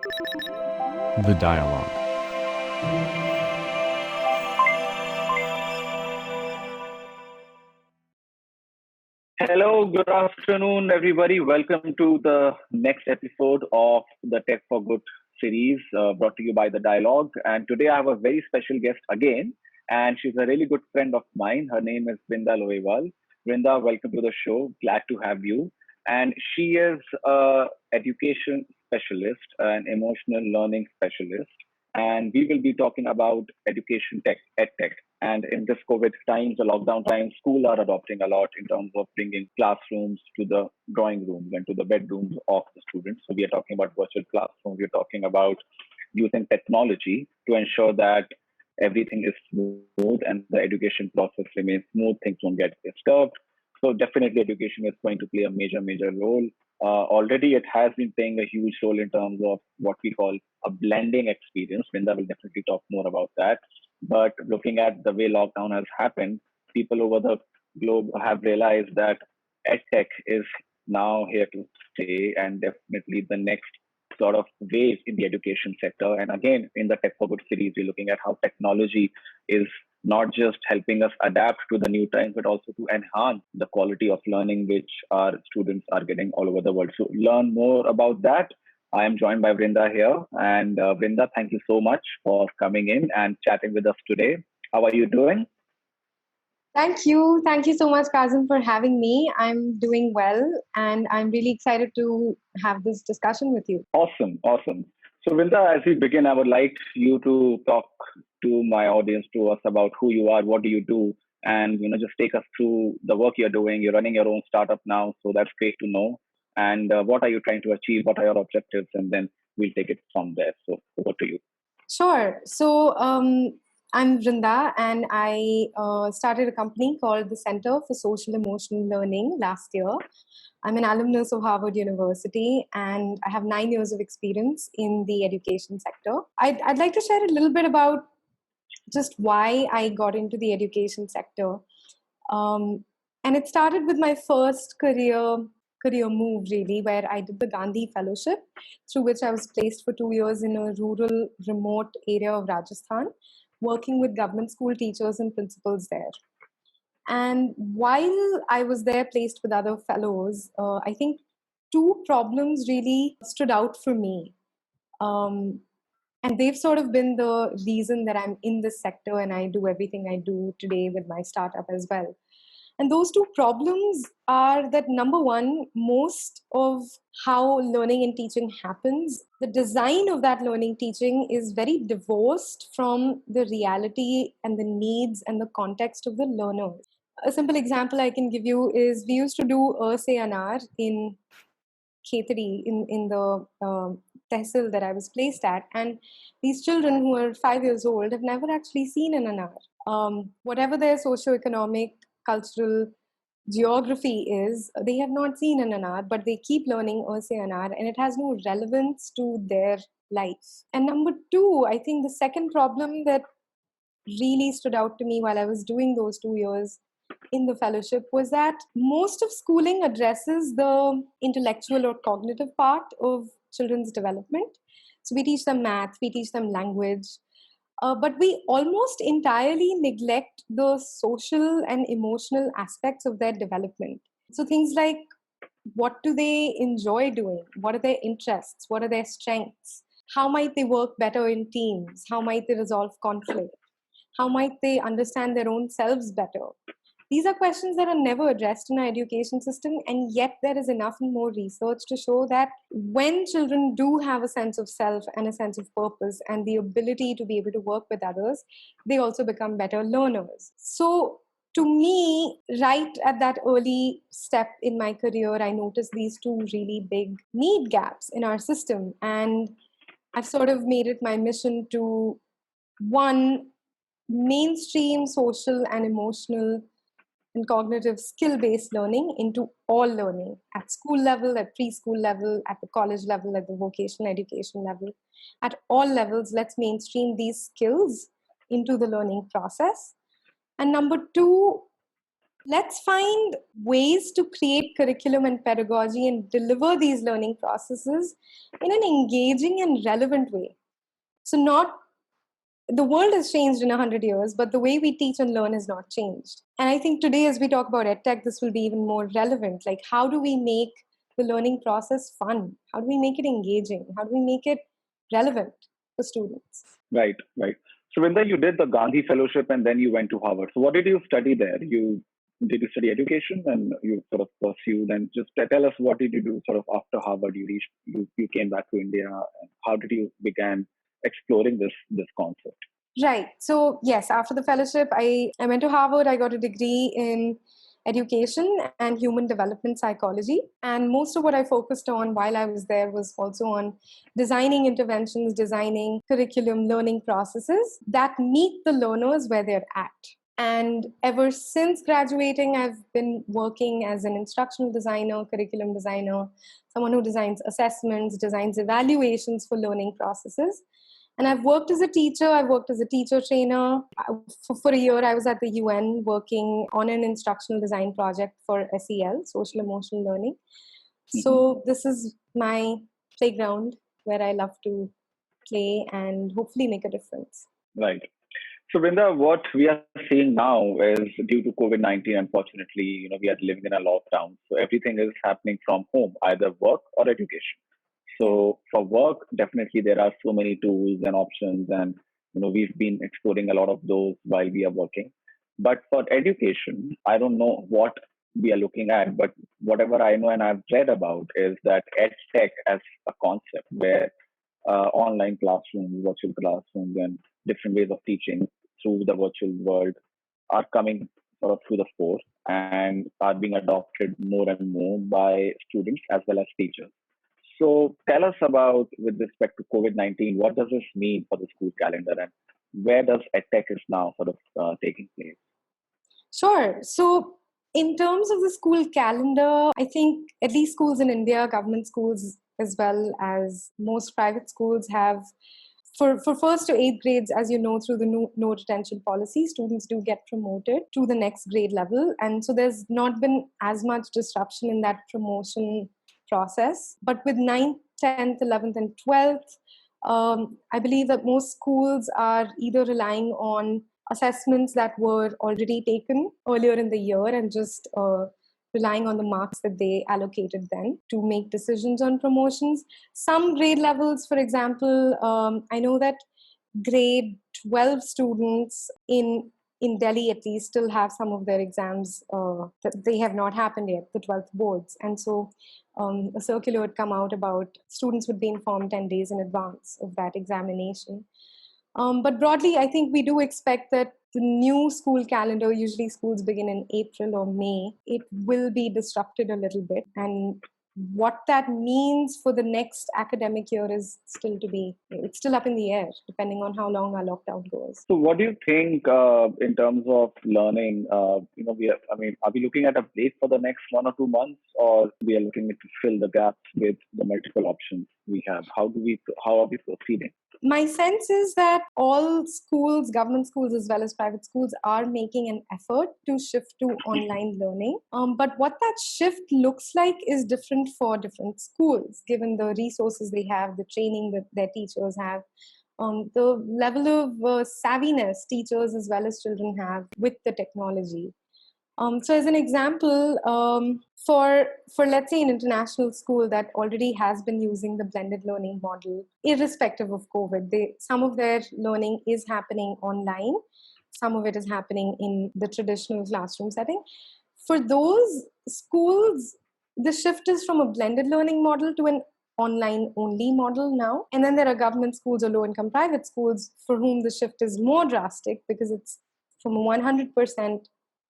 The Dialogue. Hello, good afternoon, everybody. Welcome to the next episode of the Tech for Good series brought to you by The Dialogue. And today I have a very special guest again, and she's a really good friend of mine. Her name is Vrinda Loiwal. Vrinda, welcome to the show. Glad to have you. And she is a education specialist, an emotional learning specialist. And we will be talking about education tech, EdTech. And in this COVID times, the lockdown times, schools are adopting a lot in terms of bringing classrooms to the drawing rooms and to the bedrooms of the students. So we are talking about virtual classrooms. We're talking about using technology to ensure that everything is smooth and the education process remains smooth. Things won't get disturbed. So definitely education is going to play a major role. Already it has been playing a huge role in terms of what we call a blending experience. Linda will definitely talk more about that. But looking at the way lockdown has happened, people over the globe have realized that EdTech is now here to stay and definitely the next sort of wave in the education sector. And again, in the Tech for Good series, we're looking at how technology is not just helping us adapt to the new times, but also to enhance the quality of learning which our students are getting all over the world. So learn more about that. I am joined by Vrinda here. And Vrinda, thank you so much for coming in and chatting with us today. How are you doing? Thank you. Thank you so much, Kazim, for having me. I'm doing well, and I'm really excited to have this discussion with you. Awesome. So, Vrinda, as we begin, I would like you to talk to my audience, to us about who you are, what do you do, and just take us through the work you're doing. You're running your own startup now, so that's great to know. And what are you trying to achieve? What are your objectives? And then we'll take it from there. So, over to you. Sure. So, I'm Vrinda, and I started a company called the Center for Social Emotional Learning last year. I'm an alumnus of Harvard University, and I have 9 years of experience in the education sector. I'd like to share a little bit about just why I got into the education sector. And it started with my first career move, really, where I did the Gandhi Fellowship, through which I was placed for 2 years in a rural, remote area of Rajasthan, working with government school teachers and principals there. And while I was there placed with other fellows, I think two problems really stood out for me. Um, and they've sort of been the reason that I'm in this sector and I do everything I do today with my startup as well. And those two problems are that, number one, most of how learning and teaching happens, the design of that learning teaching is very divorced from the reality and the needs and the context of the learners. A simple example I can give you is we used to do se anar in Khetri in the tehsil that I was placed at. And these children who are 5 years old have never actually seen an anar. Whatever their socioeconomic, cultural geography is, they have not seen an anar, but they keep learning se anar, and it has no relevance to their life. And number two, I think the second problem that really stood out to me while I was doing those 2 years in the fellowship was that most of schooling addresses the intellectual or cognitive part of children's development. So we teach them math, we teach them language, but we almost entirely neglect the social and emotional aspects of their development. So things like, what do they enjoy doing? What are their interests? What are their strengths? How might they work better in teams? How might they resolve conflict? How might they understand their own selves better? These are questions that are never addressed in our education system, and yet there is enough and more research to show that when children do have a sense of self and a sense of purpose and the ability to be able to work with others, they also become better learners. So, to me, right at that early step in my career, I noticed these two really big need gaps in our system, and I've sort of made it my mission to, one, mainstream social and emotional and cognitive skill-based learning into all learning at school level, at preschool level, at the college level, at the vocational education level. At all levels, let's mainstream these skills into the learning process. And number two, Let's find ways to create curriculum and pedagogy and deliver these learning processes in an engaging and relevant way. So not the world has changed in 100 years, but the way we teach and learn has not changed. And I think today, as we talk about EdTech, this will be even more relevant. Like, how do we make the learning process fun? How do we make it engaging? How do we make it relevant for students? Right, right. So, Vrinda, you did the Gandhi Fellowship and then you went to Harvard. So, what did you study there? Did you study education and you sort of pursued? And just tell us, what did you do sort of after Harvard? You came back to India. And how did you began exploring this concept? Right. So, yes, after the fellowship, I went to Harvard. I got a degree in education and human development psychology. And most of what I focused on while I was there was also on designing interventions, designing curriculum, learning processes that meet the learners where they're at. And ever since graduating, I've been working as an instructional designer, curriculum designer, someone who designs assessments, designs evaluations for learning processes. And I've worked as a teacher. I've worked as a teacher trainer. For a year, I was at the UN working on an instructional design project for SEL, social emotional learning. So this is my playground where I love to play and hopefully make a difference. Right. So, Vrinda, what we are seeing now is due to COVID-19, unfortunately, we are living in a lockdown. So everything is happening from home, either work or education. So for work, definitely there are so many tools and options, and we've been exploring a lot of those while we are working. But for education, I don't know what we are looking at, but whatever I know and I've read about is that EdTech as a concept where online classrooms, virtual classrooms, and different ways of teaching through the virtual world are coming sort of to the fore and are being adopted more and more by students as well as teachers. So tell us about, with respect to COVID-19, what does this mean for the school calendar and where does EdTech is now sort of taking place? Sure. So in terms of the school calendar, I think at least schools in India, government schools as well as most private schools have, for first to eighth grades, as you know, through the no retention policy, students do get promoted to the next grade level. And so there's not been as much disruption in that promotion process. But with 9th, 10th, 11th, and 12th, I believe that most schools are either relying on assessments that were already taken earlier in the year and just relying on the marks that they allocated then to make decisions on promotions. Some grade levels, for example, I know that grade 12 students in Delhi at least still have some of their exams that they have not happened yet, the 12th boards. And so a circular would come out about students would be informed 10 days in advance of that examination. But broadly, I think we do expect that the new school calendar, usually schools begin in April or May, it will be disrupted a little bit. And what that means for the next academic year is it's still up in the air, depending on how long our lockdown goes. So what do you think in terms of learning? Are we looking at a break for the next 1 or 2 months, or we are looking to fill the gaps with the multiple options we have? How are we proceeding? My sense is that all schools, government schools as well as private schools, are making an effort to shift to online learning. But what that shift looks like is different for different schools, given the resources they have, the training that their teachers have, the level of savviness teachers as well as children have with the technology. So as an example, for let's say an international school that already has been using the blended learning model, irrespective of COVID, some of their learning is happening online, some of it is happening in the traditional classroom setting. For those schools, the shift is from a blended learning model to an online only model now. And then there are government schools or low income private schools for whom the shift is more drastic because it's from a 100%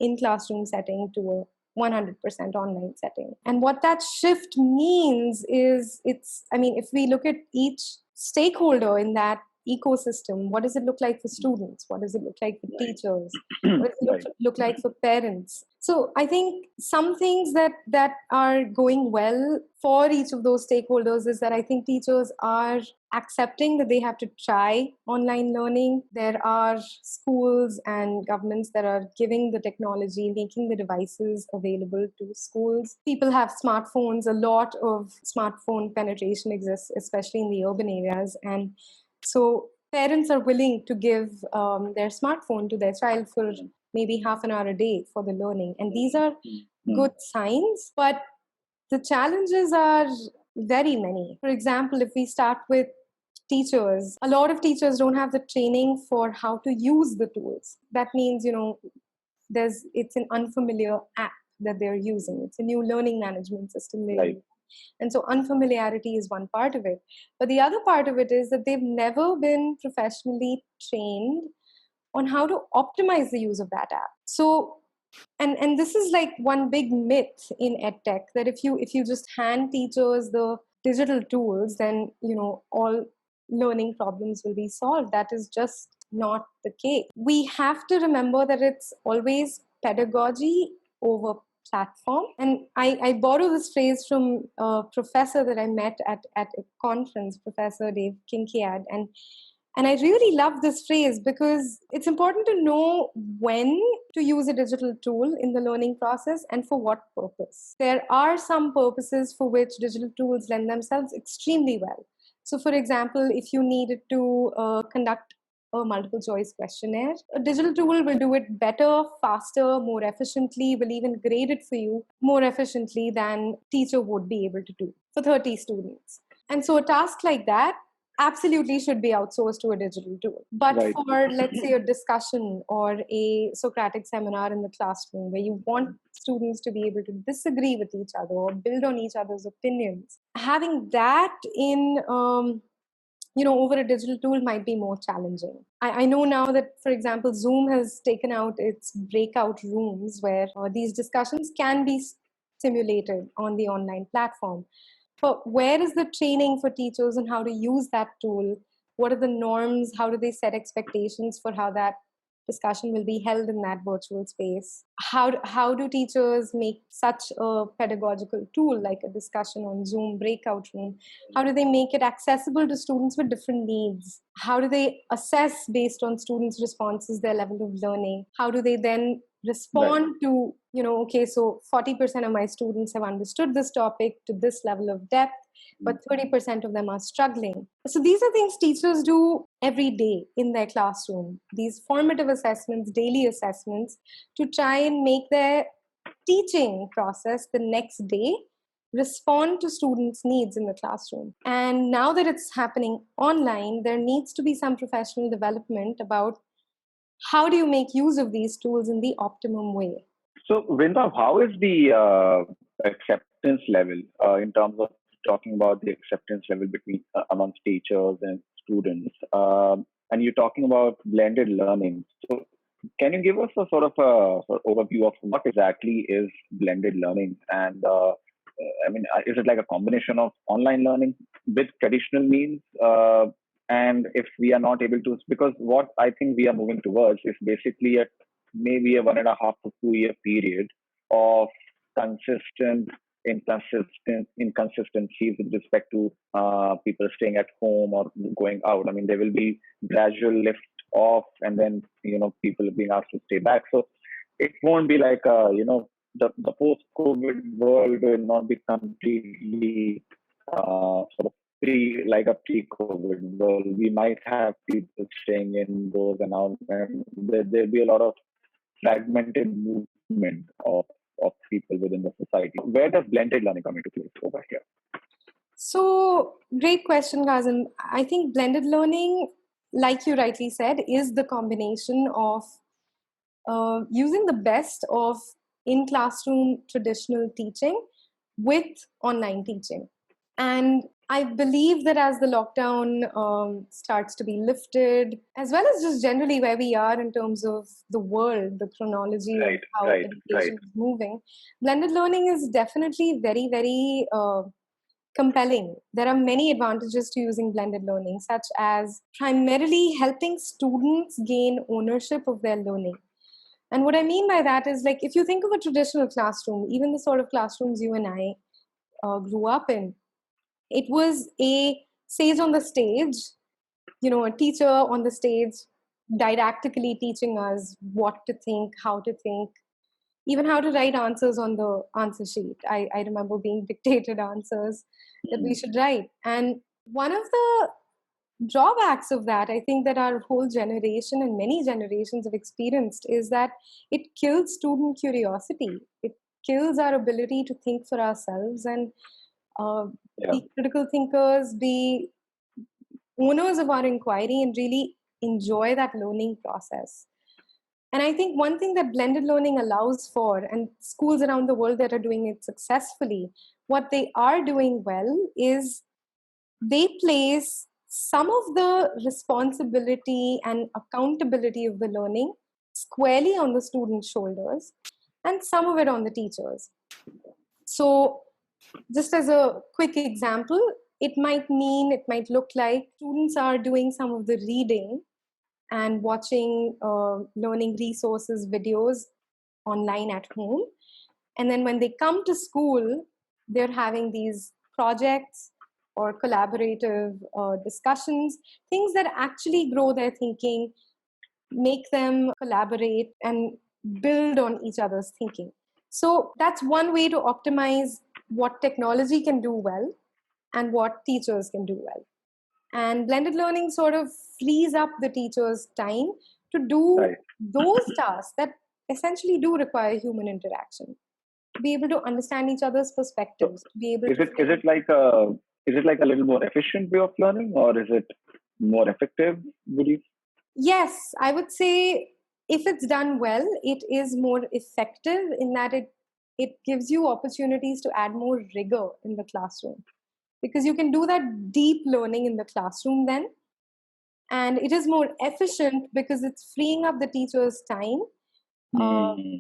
in classroom setting to a 100% online setting. And what that shift means is if we look at each stakeholder in that ecosystem. What does it look like for students? What does it look like for teachers? What does it look like for parents? So I think some things that are going well for each of those stakeholders is that I think teachers are accepting that they have to try online learning. There are schools and governments that are giving the technology, making the devices available to schools. People have smartphones. A lot of smartphone penetration exists, especially in the urban areas. And so parents are willing to give their smartphone to their child for maybe half an hour a day for the learning. And these are good signs, but the challenges are very many. For example, if we start with teachers, a lot of teachers don't have the training for how to use the tools. That means, it's an unfamiliar app that they're using. It's a new learning management system they're using. And so unfamiliarity is one part of it. But the other part of it is that they've never been professionally trained on how to optimize the use of that app. So, and this is like one big myth in EdTech, that if you just hand teachers the digital tools, then all learning problems will be solved. That is just not the case. We have to remember that it's always pedagogy over platform. And I borrow this phrase from a professor that I met at a conference, Professor Dave Kinkead. And I really love this phrase because it's important to know when to use a digital tool in the learning process and for what purpose. There are some purposes for which digital tools lend themselves extremely well. So, for example, if you needed to conduct a multiple choice questionnaire, a digital tool will do it better, faster, more efficiently, will even grade it for you more efficiently than teacher would be able to do for 30 students. And so a task like that absolutely should be outsourced to a digital tool. But for, let's say, a discussion or a Socratic seminar in the classroom where you want students to be able to disagree with each other or build on each other's opinions, having that in over a digital tool might be more challenging. I know now that, for example, Zoom has taken out its breakout rooms where these discussions can be simulated on the online platform. But where is the training for teachers on how to use that tool? What are the norms? How do they set expectations for how that discussion will be held in that virtual space? How do teachers make such a pedagogical tool like a discussion on Zoom breakout room? How do they make it accessible to students with different needs? How do they assess based on students' responses their level of learning? How do they then respond to, okay, so 40% of my students have understood this topic to this level of depth, but 30% of them are struggling. So these are things teachers do every day in their classroom, these formative assessments, daily assessments, to try and make their teaching process the next day respond to students' needs in the classroom. And now that it's happening online, there needs to be some professional development about how do you make use of these tools in the optimum way. So, Vrinda, how is the acceptance level in terms of talking about the acceptance level between amongst teachers and students? And you're talking about blended learning. So, can you give us a sort of overview of what exactly is blended learning? And is it like a combination of online learning with traditional means? And if we are not able to, because what I think we are moving towards is basically maybe a 1.5 to 2 year period of consistent inconsistencies with respect to people staying at home or going out. I mean, there will be gradual lift off, and then people being asked to stay back. So it won't be like the post-COVID world will not be completely sort of pre-COVID world. We might have people staying indoors and out, and there'll be a lot of fragmented movement of people within the society. Where does blended learning come into place over here? So, great question, Kazim. I think blended learning, like you rightly said, is the combination of using the best of in-classroom traditional teaching with online teaching. And I believe that as the lockdown starts to be lifted, as well as just generally where we are in terms of the world, the chronology of how education is moving, blended learning is definitely very, very compelling. There are many advantages to using blended learning, such as primarily helping students gain ownership of their learning. And what I mean by that is, like, if you think of a traditional classroom, even the sort of classrooms you and I grew up in, it was a sage on the stage, a teacher on the stage didactically teaching us what to think, how to think, even how to write answers on the answer sheet. I remember being dictated answers that we should write. And one of the drawbacks of that, I think, that our whole generation and many generations have experienced is that it kills student curiosity. It kills our ability to think for ourselves and be critical thinkers, be owners of our inquiry, and really enjoy that learning process. And I think one thing that blended learning allows for, and schools around the world that are doing it successfully, what they are doing well is they place some of the responsibility and accountability of the learning squarely on the students' shoulders and some of it on the teachers. So, just as a quick example, it might look like students are doing some of the reading and watching learning resources, videos online at home. And then when they come to school, they're having these projects or collaborative discussions, things that actually grow their thinking, make them collaborate and build on each other's thinking. So that's one way to optimize what technology can do well and what teachers can do well. And blended learning sort of frees up the teacher's time to do those tasks that essentially do require human interaction. Be able to understand each other's perspectives. Be able is it like a little more efficient way of learning, or is it more effective? Would you? Yes, I would say if it's done well, it is more effective in that it gives you opportunities to add more rigor in the classroom, because you can do that deep learning in the classroom then, and it is more efficient because it's freeing up the teacher's time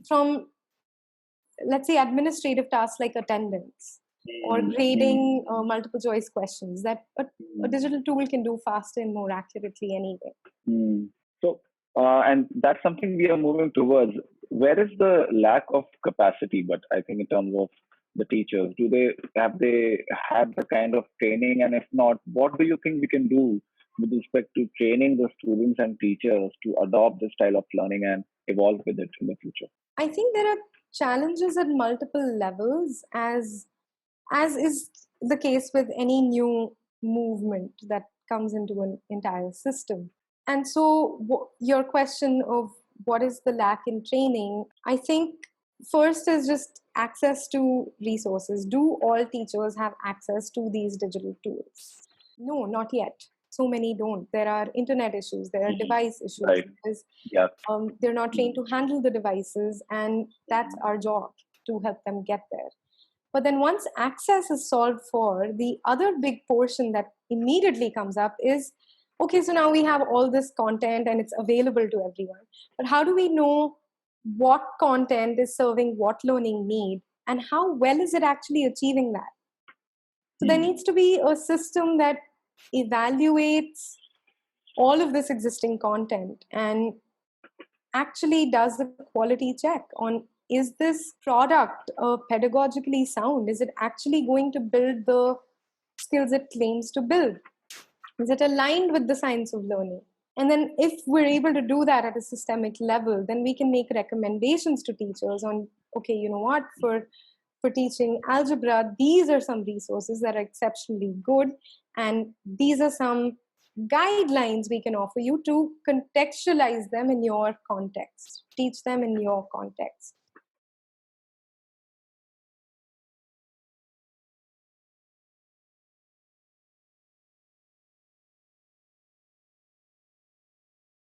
from, let's say, administrative tasks like attendance or grading multiple choice questions that a digital tool can do faster and more accurately anyway. So, and that's something we are moving towards. Where is the lack of capacity? But I think in terms of the teachers, have they had the kind of training? And if not, what do you think we can do with respect to training the students and teachers to adopt this style of learning and evolve with it in the future? I think there are challenges at multiple levels, as is the case with any new movement that comes into an entire system. And so your question of what is the lack in training, I think first is just access to resources. Do all teachers have access to these digital tools? No, not yet. So many don't. There are internet issues, there are device issues. Because, they're not trained to handle the devices, and that's our job to help them get there. But then once access is solved for, the other big portion that immediately comes up is, okay, so now we have all this content and it's available to everyone. But how do we know what content is serving what learning need and how well is it actually achieving that? So there needs to be a system that evaluates all of this existing content and actually does the quality check on, is this product pedagogically sound? Is it actually going to build the skills it claims to build? Is it aligned with the science of learning? And then if we're able to do that at a systemic level, then we can make recommendations to teachers on, okay, you know what, for teaching algebra, these are some resources that are exceptionally good, and these are some guidelines we can offer you to contextualize them in your context, teach them in your context.